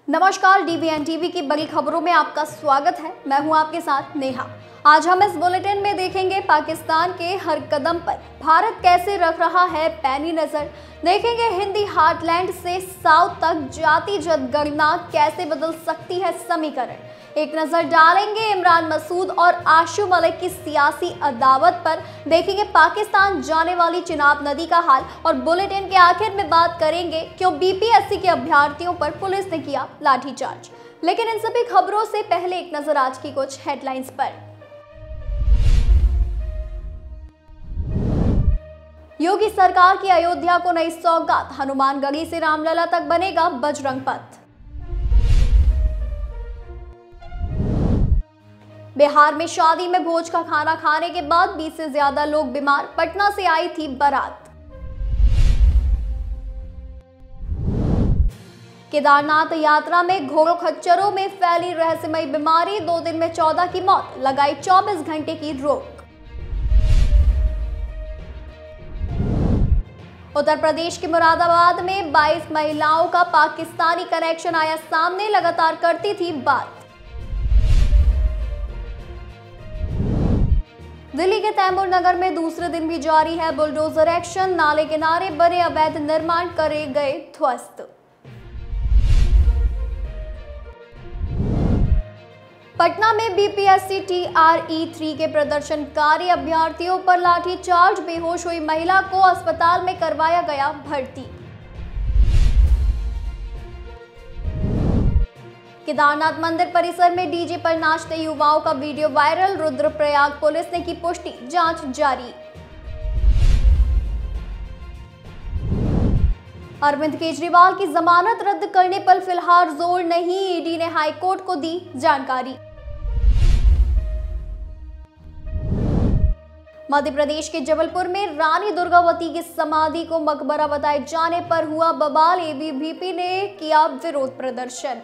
नमस्कार, डीवीएन टीवी की बड़ी खबरों में आपका स्वागत है। मैं हूं आपके साथ नेहा। आज हम इस बुलेटिन में देखेंगे पाकिस्तान के हर कदम पर भारत कैसे रख रहा है पैनी नजर। देखेंगे हिंदी हार्टलैंड से साउथ तक जाति जनगणना कैसे बदल सकती है समीकरण। एक नजर डालेंगे इमरान मसूद और आशु मलिक की सियासी अदावत पर। देखेंगे पाकिस्तान जाने वाली चिनाब नदी का हाल और बुलेटिन के आखिर में बात करेंगे क्यों बीपीएससी के अभ्यर्थियों पर पुलिस ने किया लाठीचार्ज। लेकिन इन सभी खबरों से पहले एक नजर आज की कुछ हेडलाइंस पर। योगी सरकार की अयोध्या को नई सौगात, हनुमानगढ़ी से रामलला तक बनेगा बजरंग पथ। बिहार में शादी में भोज का खाना खाने के बाद 20 से ज्यादा लोग बीमार, पटना से आई थी बारात। केदारनाथ यात्रा में घोड़ों खच्चरों में फैली रहस्यमयी बीमारी, 2 दिन में 14 की मौत, लगाई 24 घंटे की रोक। उत्तर प्रदेश के मुरादाबाद में 22 महिलाओं का पाकिस्तानी कनेक्शन आया सामने, लगातार करती थी बात। दिल्ली के तैमूर नगर में दूसरे दिन भी जारी है बुलडोजर एक्शन, नाले किनारे बने अवैध निर्माण करे गए ध्वस्त। पटना में बीपीएससी TRE3 के प्रदर्शनकारी अभ्यर्थियों पर लाठीचार्ज, बेहोश हुई महिला को अस्पताल में करवाया गया भर्ती। केदारनाथ मंदिर परिसर में डीजे पर नाचते युवाओं का वीडियो वायरल, रुद्रप्रयाग पुलिस ने की पुष्टि, जांच जारी। अरविंद केजरीवाल की जमानत रद्द करने पर फिलहाल जोर नहीं, ईडी ने हाईकोर्ट को दी जानकारी। मध्य प्रदेश के जबलपुर में रानी दुर्गावती की समाधि को मकबरा बताए जाने पर हुआ बवाल, एबीवीपी ने किया विरोध प्रदर्शन।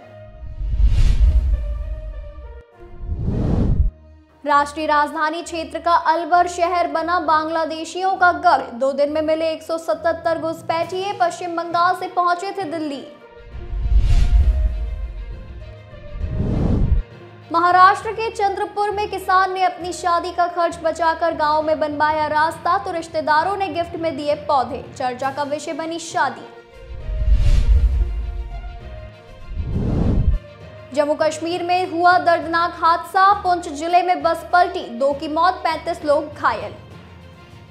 राष्ट्रीय राजधानी क्षेत्र का अलवर शहर बना बांग्लादेशियों का गढ़, 2 दिन में मिले 177 घुसपैठिए, पश्चिम बंगाल से पहुंचे थे दिल्ली। महाराष्ट्र के चंद्रपुर में किसान ने अपनी शादी का खर्च बचाकर गांव में बनवाया रास्ता, तो रिश्तेदारों ने गिफ्ट में दिए पौधे, चर्चा का विषय बनी शादी। जम्मू कश्मीर में हुआ दर्दनाक हादसा, पुंछ जिले में बस पलटी, 2 की मौत, 35 लोग घायल।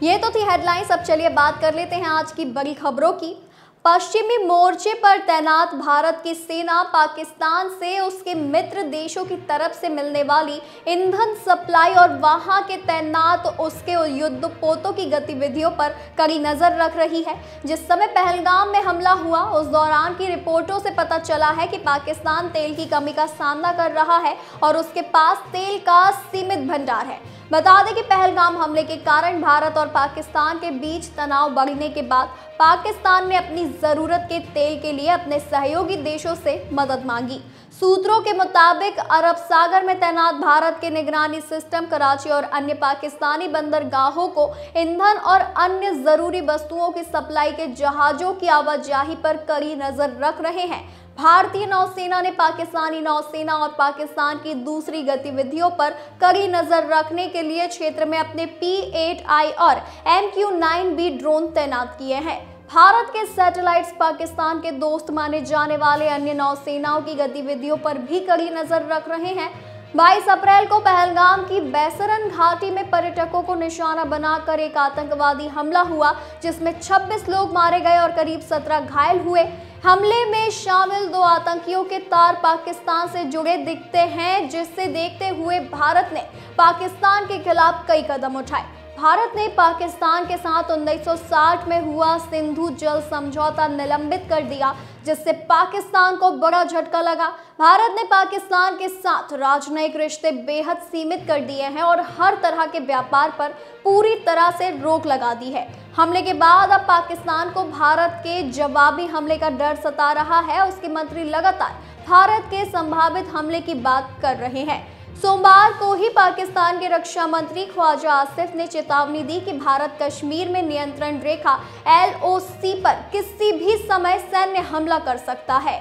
ये तो थी हेडलाइंस। अब चलिए बात कर लेते हैं आज की बड़ी खबरों की। पश्चिमी मोर्चे पर तैनात भारत की सेना पाकिस्तान से उसके मित्र देशों की तरफ से मिलने वाली ईंधन सप्लाई और वहां के तैनात उसके युद्धपोतों की गतिविधियों पर कड़ी नजर रख रही है। जिस समय पहलगाम में हमला हुआ उस दौरान की रिपोर्टों से पता चला है कि पाकिस्तान तेल की कमी का सामना कर रहा है और उसके पास तेल का सीमित भंडार है। बता दें कि पहलगाम हमले के कारण भारत और पाकिस्तान के बीच तनाव बढ़ने के बाद पाकिस्तान ने अपनी जरूरत के तेल के लिए अपने सहयोगी देशों से मदद मांगी। सूत्रों के मुताबिक अरब सागर में तैनात भारत के निगरानी सिस्टम कराची और अन्य पाकिस्तानी बंदरगाहों को ईंधन और अन्य जरूरी वस्तुओं की सप्लाई के जहाजों की आवाजाही पर कड़ी नजर रख रहे हैं। भारतीय नौसेना ने पाकिस्तानी नौसेना और पाकिस्तान की दूसरी गतिविधियों पर कड़ी नजर रखने के लिए क्षेत्र में अपने P-8I और MQ-9B ड्रोन तैनात किए हैं। भारत के सैटेलाइट्स पाकिस्तान के दोस्त माने जाने वाले अन्य नौसेनाओं की गतिविधियों पर भी कड़ी नजर रख रहे हैं। 22 अप्रैल को पहलगाम की बैसरन घाटी में पर्यटकों को निशाना बनाकर एक आतंकवादी हमला हुआ, जिसमें 26 लोग मारे गए और करीब 17 घायल हुए। हमले में शामिल 2 आतंकियों के तार पाकिस्तान से जुड़े दिखते हैं, जिससे देखते हुए भारत ने पाकिस्तान के खिलाफ कई कदम उठाए। भारत ने पाकिस्तान के साथ 1960 में हुआ सिंधु जल समझौता निलंबित कर दिया, जिससे पाकिस्तान को बड़ा झटका लगा। भारत ने पाकिस्तान के साथ राजनयिक रिश्ते बेहद सीमित कर दिए हैं और हर तरह के व्यापार पर पूरी तरह से रोक लगा दी है। हमले के बाद अब पाकिस्तान को भारत के जवाबी हमले का डर सता रहा है। उसके मंत्री लगातार भारत के संभावित हमले की बात कर रहे हैं। सोमवार को ही पाकिस्तान के रक्षा मंत्री ख्वाजा आसिफ ने चेतावनी दी कि भारत कश्मीर में नियंत्रण रेखा LOC पर किसी भी समय सैन्य हमला कर सकता है।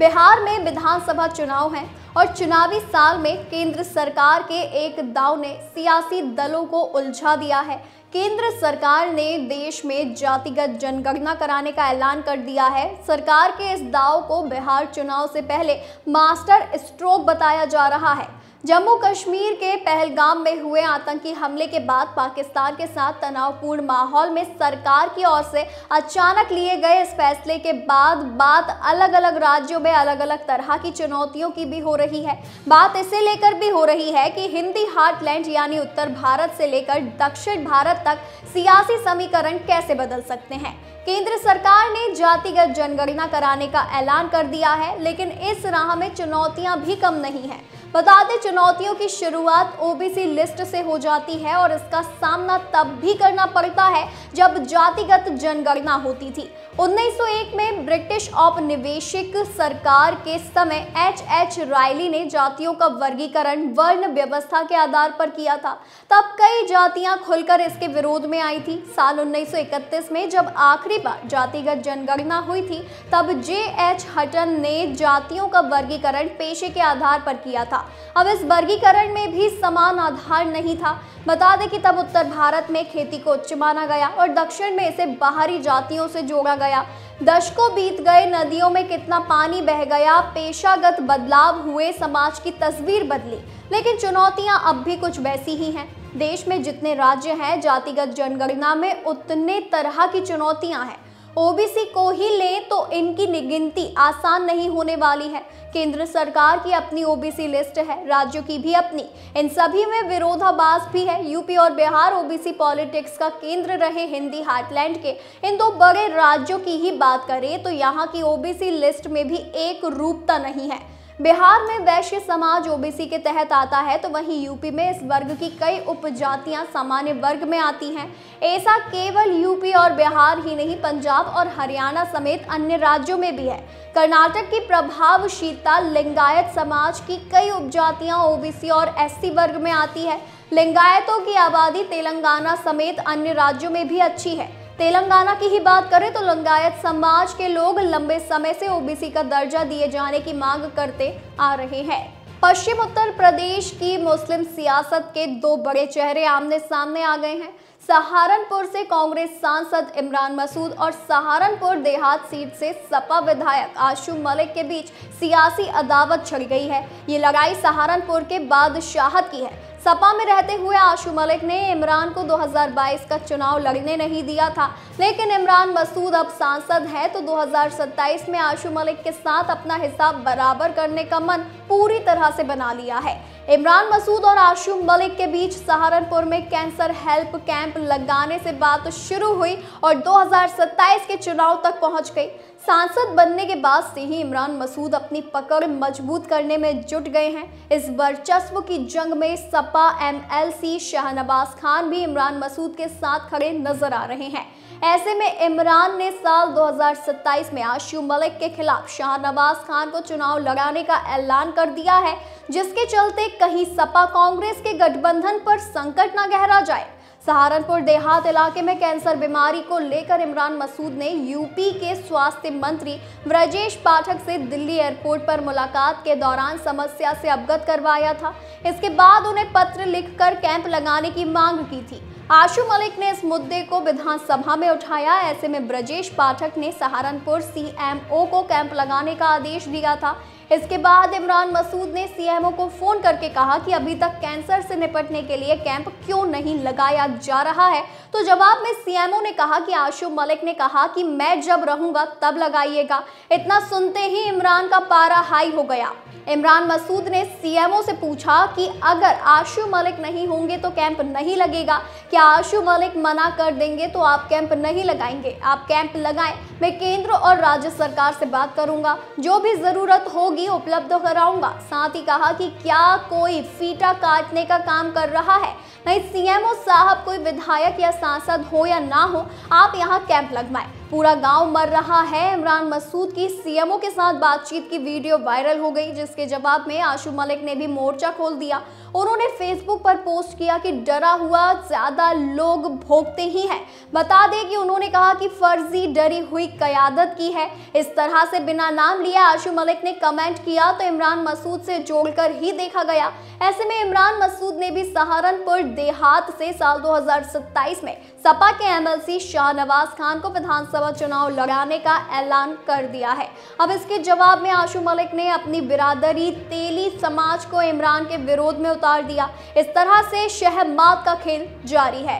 बिहार में विधानसभा चुनाव हैं और चुनावी साल में केंद्र सरकार के एक दांव ने सियासी दलों को उलझा दिया है। केंद्र सरकार ने देश में जातिगत जनगणना कराने का ऐलान कर दिया है। सरकार के इस दांव को बिहार चुनाव से पहले मास्टर स्ट्रोक बताया जा रहा है। जम्मू कश्मीर के पहलगाम में हुए आतंकी हमले के बाद पाकिस्तान के साथ तनावपूर्ण माहौल में सरकार की ओर से अचानक लिए गए इस फैसले के बाद बात अलग अलग राज्यों में अलग अलग तरह की चुनौतियों की भी हो रही है। बात इसे लेकर भी हो रही है कि हिंदी हार्टलैंड यानी उत्तर भारत से लेकर दक्षिण भारत तक सियासी समीकरण कैसे बदल सकते हैं। केंद्र सरकार ने जातिगत जनगणना कराने का ऐलान कर दिया है, लेकिन इस राह में चुनौतियां भी कम नहीं है। बता दें, चुनौतियों की शुरुआत ओबीसी लिस्ट से हो जाती है और इसका सामना तब भी करना पड़ता है जब जातिगत जनगणना होती थी। 1901 में ब्रिटिश औपनिवेशिक सरकार के समय H.H. रायली ने जातियों का वर्गीकरण वर्ण व्यवस्था के आधार पर किया था। तब कई जातियां खुलकर इसके विरोध में आई थी। साल 1931 में जब आखिरी बार जातिगत जनगणना हुई थी, तब J.H. हटन ने जातियों का वर्गीकरण पेशे के आधार पर किया था। अब इस वर्गीकरण में भी समान आधार नहीं था। बता दें कि तब उत्तर भारत में खेती को उच्च माना गया और दक्षिण में इसे बाहरी जातियों से जोड़ा गया। दशकों बीत गए, नदियों में कितना पानी बह गया, पेशागत बदलाव हुए, समाज की तस्वीर बदली, लेकिन चुनौतियां अब भी कुछ वैसी ही हैं। देश में जितने राज्य हैं, जातिगत जनगणना में उतने तरह की चुनौतियां हैं। ओबीसी को ही लें तो इनकी गिनती आसान नहीं होने वाली है। केंद्र सरकार की अपनी ओबीसी लिस्ट है, राज्यों की भी अपनी। इन सभी में विरोधाभास भी है। यूपी और बिहार ओबीसी पॉलिटिक्स का केंद्र रहे हिंदी हार्टलैंड के इन दो बड़े राज्यों की ही बात करें तो यहाँ की ओबीसी लिस्ट में भी एक रूपता नहीं है। बिहार में वैश्य समाज ओबीसी के तहत आता है, तो वहीं यूपी में इस वर्ग की कई उपजातियां सामान्य वर्ग में आती हैं। ऐसा केवल यूपी और बिहार ही नहीं, पंजाब और हरियाणा समेत अन्य राज्यों में भी है। कर्नाटक की प्रभावशीलता लिंगायत समाज की कई उपजातियां ओबीसी और एससी वर्ग में आती है। लिंगायतों की आबादी तेलंगाना समेत अन्य राज्यों में भी अच्छी है। तेलंगाना की ही बात करें तो लिंगायत समाज के लोग लंबे समय से ओबीसी का दर्जा दिए जाने की मांग करते आ रहे हैं। पश्चिम उत्तर प्रदेश की मुस्लिम सियासत के दो बड़े चेहरे आमने सामने आ गए हैं। सहारनपुर से कांग्रेस सांसद इमरान मसूद और सहारनपुर देहात सीट से सपा विधायक आशू मलिक के बीच सियासी अदावत छिड़ गई है। ये लड़ाई सहारनपुर के बादशाहत की है। सपा में रहते हुए आशू मलिक ने इमरान को 2022 का चुनाव लड़ने नहीं दिया था, लेकिन इमरान मसूद अब सांसद है तो 2027 में आशू मलिक के साथ अपना हिसाब बराबर करने का मन पूरी तरह से बना लिया है। इमरान मसूद और आशू मलिक के बीच सहारनपुर में कैंसर हेल्प कैंप लगाने से बात शुरू हुई और 2027 के चुनाव तक पहुंच गई। सांसद बनने के बाद से ही इमरान मसूद अपनी पकड़ मजबूत करने में जुट गए हैं। इस वर्चस्व की जंग में सपा एमएलसी शाहनवाज खान भी इमरान मसूद के साथ खड़े नजर आ रहे हैं। ऐसे में इमरान ने साल 2027 में आशू मलिक के खिलाफ शाहनवाज खान को चुनाव लड़ाने का ऐलान कर दिया है, जिसके चलते कहीं सपा कांग्रेस के गठबंधन पर संकट न गहरा जाए। सहारनपुर देहात इलाके में कैंसर बीमारी को लेकर इमरान मसूद ने यूपी के स्वास्थ्य मंत्री ब्रजेश पाठक से दिल्ली एयरपोर्ट पर मुलाकात के दौरान समस्या से अवगत करवाया था। इसके बाद उन्हें पत्र लिखकर कैंप लगाने की मांग की थी। आशू मलिक ने इस मुद्दे को विधानसभा में उठाया। ऐसे में ब्रजेश पाठक ने सहारनपुर सीएमओ को कैंप लगाने का आदेश दिया था। इसके बाद इमरान मसूद ने सीएमओ को फोन करके कहा कि अभी तक कैंसर से निपटने के लिए कैंप क्यों नहीं लगाया जा रहा है। तो जवाब में सीएमओ ने कहा कि आशू मलिक ने कहा कि मैं जब रहूंगा तब लगाइएगा। इतना सुनते ही इमरान का पारा हाई हो गया। इमरान मसूद ने सीएमओ से पूछा कि अगर आशू मलिक नहीं होंगे तो कैंप नहीं लगेगा, क्या आशू मलिक मना कर देंगे तो आप कैंप नहीं लगाएंगे? आप कैंप लगाएं, मैं केंद्र और राज्य सरकार से बात करूंगा, जो भी जरूरत होगी उपलब्ध कराऊंगा। साथ ही कहा कि क्या कोई फीता काटने का काम कर रहा है? नहीं सीएमओ साहब, कोई विधायक या सांसद हो या ना हो, आप यहाँ कैंप लगवाएं। पूरा गांव मर रहा है। इमरान मसूद की सीएमओ के साथ बातचीत की वीडियो वायरल हो गई, जिसके जवाब में आशु मलिक ने भी मोर्चा खोल दिया। उन्होंने फेसबुक पर पोस्ट किया कि डरा हुआ ज्यादा लोग भोगते ही हैं। बता दें कि उन्होंने कहा कि फर्जी डरी हुई क़यादत की है। इस तरह से बिना नाम लिए आशु मलिक ने कमेंट किया तो इमरान मसूद से जोड़कर ही देखा गया। ऐसे में इमरान मसूद ने भी सहारनपुर देहात से साल 2027 में सपा के एमएलसी शाहनवाज खान को विधानसभा चुनाव लड़ाने का ऐलान कर दिया है। अब इसके जवाब में आशु मलिक ने अपनी बिरादरी तेली समाज को इमरान के विरोध में उतार दिया। इस तरह से शहमात का खेल जारी है।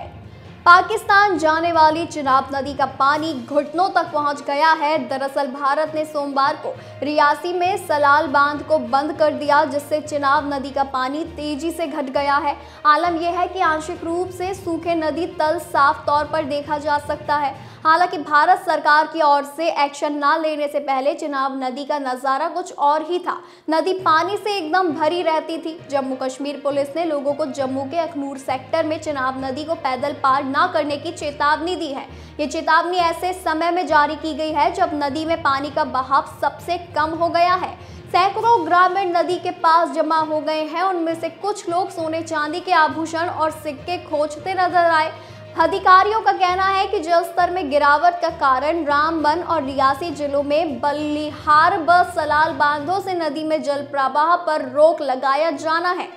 पाकिस्तान जाने वाली चिनाब नदी का पानी घुटनों तक पहुंच गया है। दरअसल भारत ने सोमवार को रियासी में सलाल बांध को बंद कर दिया, जिससे चिनाब नदी का पानी तेजी से घट गया है। आलम यह है कि आंशिक रूप से सूखे नदी तल साफ तौर पर देखा जा सकता है। हालांकि भारत सरकार की ओर से एक्शन न लेने से पहले चिनाब नदी का नज़ारा कुछ और ही था। नदी पानी से एकदम भरी रहती थी। जम्मू कश्मीर पुलिस ने लोगों को जम्मू के अखनूर सेक्टर में चिनाब नदी को पैदल पार न करने की चेतावनी दी है। ये चेतावनी ऐसे समय में जारी की गई है जब नदी में पानी का बहाव सबसे कम हो गया है। सैकड़ों ग्रामीण नदी के पास जमा हो गए हैं। उनमें से कुछ लोग सोने चांदी के आभूषण और सिक्के खोजते नजर आए। अधिकारियों का कहना है कि जल स्तर में गिरावट का कारण रामबन और रियासी जिलों में बल्लिहार व सलाल बांधों से नदी में जल प्रवाह पर रोक लगाया जाना है।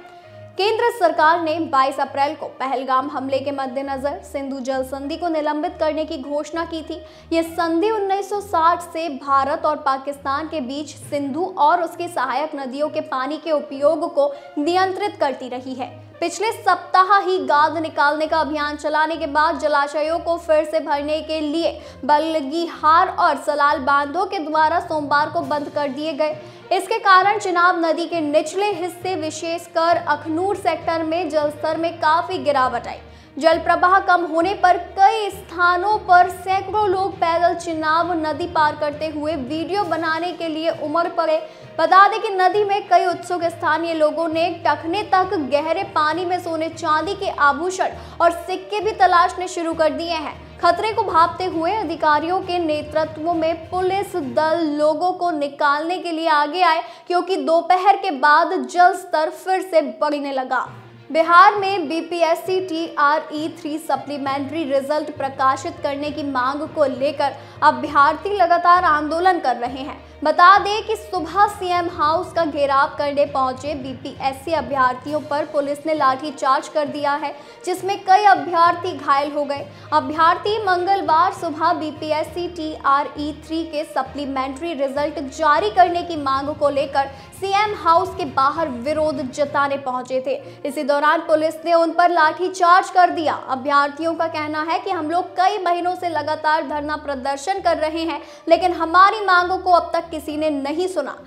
केंद्र सरकार ने 22 अप्रैल को पहलगाम हमले के मद्देनजर सिंधु जल संधि को निलंबित करने की घोषणा की थी। ये संधि 1960 से भारत और पाकिस्तान के बीच सिंधु और उसकी सहायक नदियों के पानी के उपयोग को नियंत्रित करती रही है। पिछले सप्ताह ही गाद निकालने का अभियान चलाने के बाद जलाशयों को फिर से भरने के लिए बल्गिहार और सलाल बांधों के द्वारा सोमवार को बंद कर दिए गए। इसके कारण चिनाब नदी के निचले हिस्से विशेषकर अखनूर सेक्टर में जलस्तर में काफी गिरावट आई। जल प्रवाह कम होने पर कई स्थानों पर सैकड़ों लोग पैदल चिनाब नदी पार करते हुए वीडियो बनाने के लिए उमड़ पड़े। बता दें कि नदी में कई उत्सुक स्थानीय लोगों ने टखने तक गहरे पानी में सोने चांदी के आभूषण और सिक्के भी तलाशने शुरू कर दिए हैं। खतरे को भांपते हुए अधिकारियों के नेतृत्व में पुलिस दल लोगों को निकालने के लिए आगे आए, क्योंकि दोपहर के बाद जल स्तर फिर से बढ़ने लगा। बिहार में बीपीएससी TRE3 सप्लीमेंट्री रिजल्ट प्रकाशित करने की मांग को लेकर अभ्यर्थी लगातार आंदोलन कर रहे हैं। बता दें कि सुबह सीएम हाउस का घेराव करने पहुंचे बीपीएससी अभ्यर्थियों पर पुलिस ने लाठीचार्ज कर दिया है, जिसमें कई अभ्यर्थी घायल हो गए। अभ्यर्थी मंगलवार सुबह बीपीएससी TRE3 के सप्लीमेंट्री रिजल्ट जारी करने की मांग को लेकर सीएम हाउस के बाहर विरोध जताने पहुंचे थे। इसी दौरान पुलिस ने उन पर लाठीचार्ज कर दिया। अभ्यर्थियों का कहना है कि हम लोग कई महीनों से लगातार धरना प्रदर्शन कर रहे हैं, लेकिन हमारी मांगों को अब तक किसी ने नहीं सुना।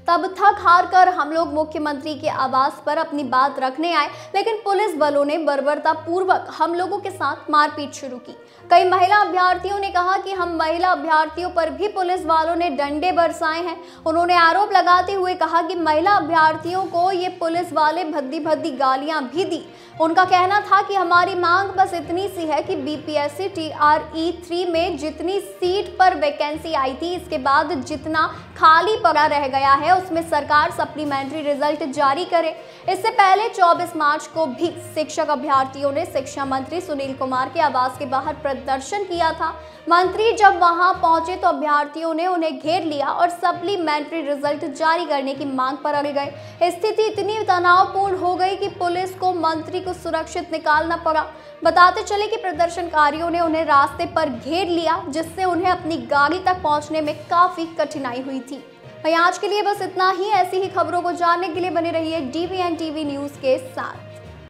तब थक हार कर हम लोग मुख्यमंत्री के आवास पर अपनी बात रखने आए, लेकिन पुलिस बलों ने बर्बरता पूर्वक हम लोगों के साथ मारपीट शुरू की। कई महिला अभ्यर्थियों ने कहा कि हम महिला अभ्यर्थियों पर भी पुलिस वालों ने डंडे बरसाए हैं। उन्होंने आरोप लगाते हुए कहा कि महिला अभ्यर्थियों को ये पुलिस वाले भद्दी भद्दी गालियां भी दी। उनका कहना था कि हमारी मांग बस इतनी सी है कि बीपीएससी TRE3 में जितनी सीट पर वैकेंसी आई थी, इसके बाद जितना खाली पड़ा रह गया है उसमें सरकार सप्लीमेंट्री रिजल्ट जारी करे। इससे पहले 24 मार्च को भी शिक्षक अभ्यर्थियों ने शिक्षा मंत्री सुनील कुमार के आवास के बाहर प्रदर्शन किया था। मंत्री जब वहां पहुंचे तो अभ्यर्थियों ने उन्हें घेर लिया और सप्लीमेंट्री रिजल्ट जारी करने की मांग पर अड़ गए। स्थिति इतनी तनावपूर्ण हो गई कि पुलिस को मंत्री को सुरक्षित निकालना पड़ा। बताते चले कि प्रदर्शनकारियों ने उन्हें रास्ते पर घेर लिया, जिससे उन्हें अपनी गाड़ी तक पहुंचने में काफी कठिनाई हुई थी। वहीं आज के लिए बस इतना ही। ऐसी ही खबरों को जानने के लिए बने रहिए DVN TV न्यूज के साथ।